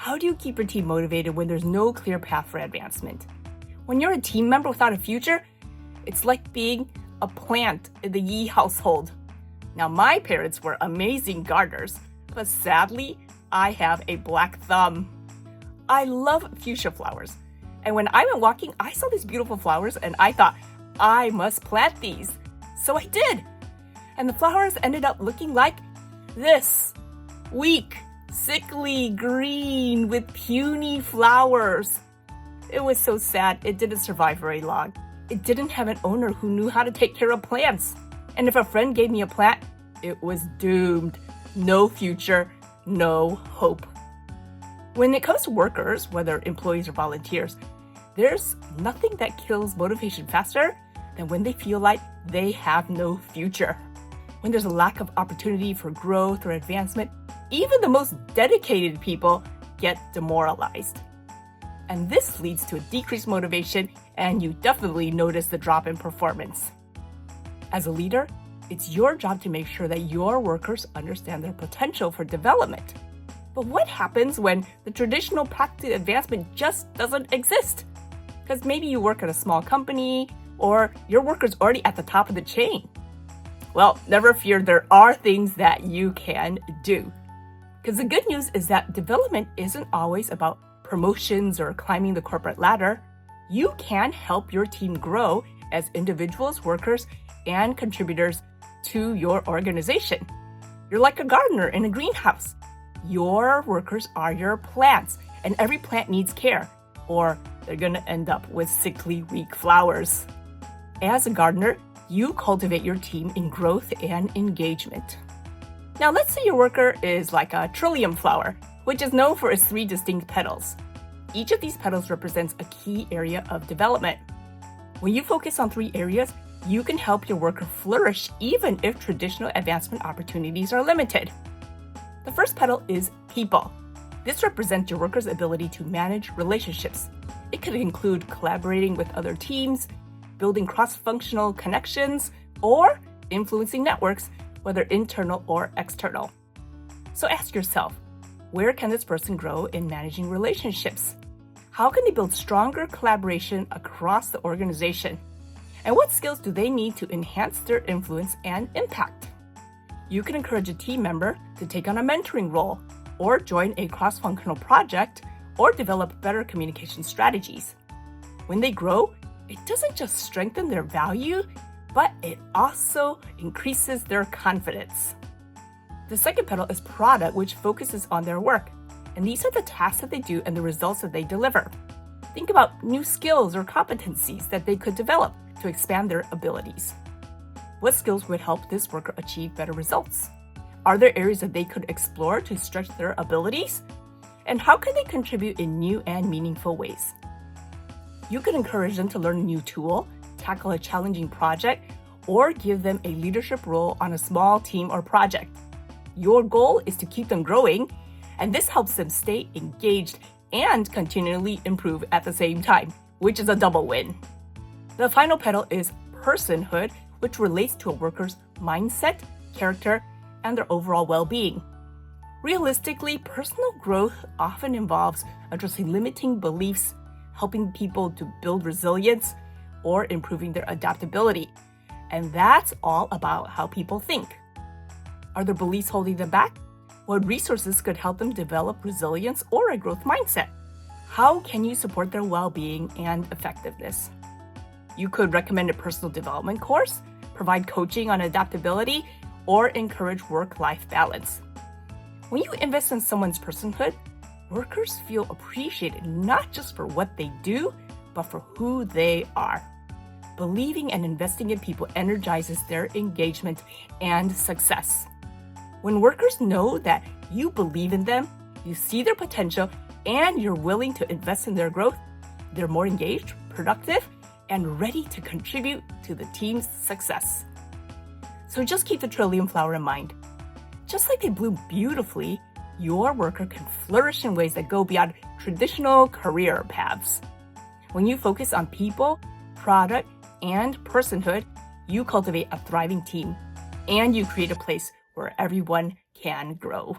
How do you keep your team motivated when there's no clear path for advancement? When you're a team member without a future, it's like being a plant in the Yee household. Now, my parents were amazing gardeners, but sadly, I have a black thumb. I love fuchsia flowers, and when I went walking, I saw these beautiful flowers, and I thought, I must plant these. So I did, and the flowers ended up looking like this: weak, sickly green with puny flowers. It was so sad it didn't survive very long. It didn't have an owner who knew how to take care of plants. And if a friend gave me a plant, it was doomed. No future, no hope. When it comes to workers, whether employees or volunteers, there's nothing that kills motivation faster than when they feel like they have no future. When there's a lack of opportunity for growth or advancement, even the most dedicated people get demoralized. And this leads to a decreased motivation, and you definitely notice the drop in performance. As a leader, it's your job to make sure that your workers understand their potential for development. But what happens when the traditional path to advancement just doesn't exist? Because maybe you work at a small company, or your worker's already at the top of the chain. Well, never fear, there are things that you can do. Because the good news is that development isn't always about promotions or climbing the corporate ladder. You can help your team grow as individuals, workers, and contributors to your organization. You're like a gardener in a greenhouse. Your workers are your plants, and every plant needs care, or they're going to end up with sickly, weak flowers. As a gardener, you cultivate your team in growth and engagement. Now, let's say your worker is like a trillium flower, which is known for its 3 distinct petals. Each of these petals represents a key area of development. When you focus on 3 areas, you can help your worker flourish even if traditional advancement opportunities are limited. The first petal is people. This represents your worker's ability to manage relationships. It could include collaborating with other teams, building cross-functional connections, or influencing networks, whether internal or external. So ask yourself, where can this person grow in managing relationships? How can they build stronger collaboration across the organization? And what skills do they need to enhance their influence and impact? You can encourage a team member to take on a mentoring role, or join a cross-functional project, or develop better communication strategies. When they grow, it doesn't just strengthen their value, but it also increases their confidence. The second petal is product, which focuses on their work. And these are the tasks that they do and the results that they deliver. Think about new skills or competencies that they could develop to expand their abilities. What skills would help this worker achieve better results? Are there areas that they could explore to stretch their abilities? And how can they contribute in new and meaningful ways? You can encourage them to learn a new tool, tackle a challenging project, or give them a leadership role on a small team or project. Your goal is to keep them growing, and this helps them stay engaged and continually improve at the same time, which is a double win. The final petal is personhood, which relates to a worker's mindset, character, and their overall well-being. Realistically, personal growth often involves addressing limiting beliefs, helping people to build resilience, or improving their adaptability. And that's all about how people think. Are their beliefs holding them back? What resources could help them develop resilience or a growth mindset? How can you support their well-being and effectiveness? You could recommend a personal development course, provide coaching on adaptability, or encourage work-life balance. When you invest in someone's personhood, workers feel appreciated not just for what they do, but for who they are. Believing and investing in people energizes their engagement and success. When workers know that you believe in them, you see their potential, and you're willing to invest in their growth, they're more engaged, productive, and ready to contribute to the team's success. So just keep the trillium flower in mind. Just like they bloom beautifully, your worker can flourish in ways that go beyond traditional career paths. When you focus on people, product, and personhood, you cultivate a thriving team, and you create a place where everyone can grow.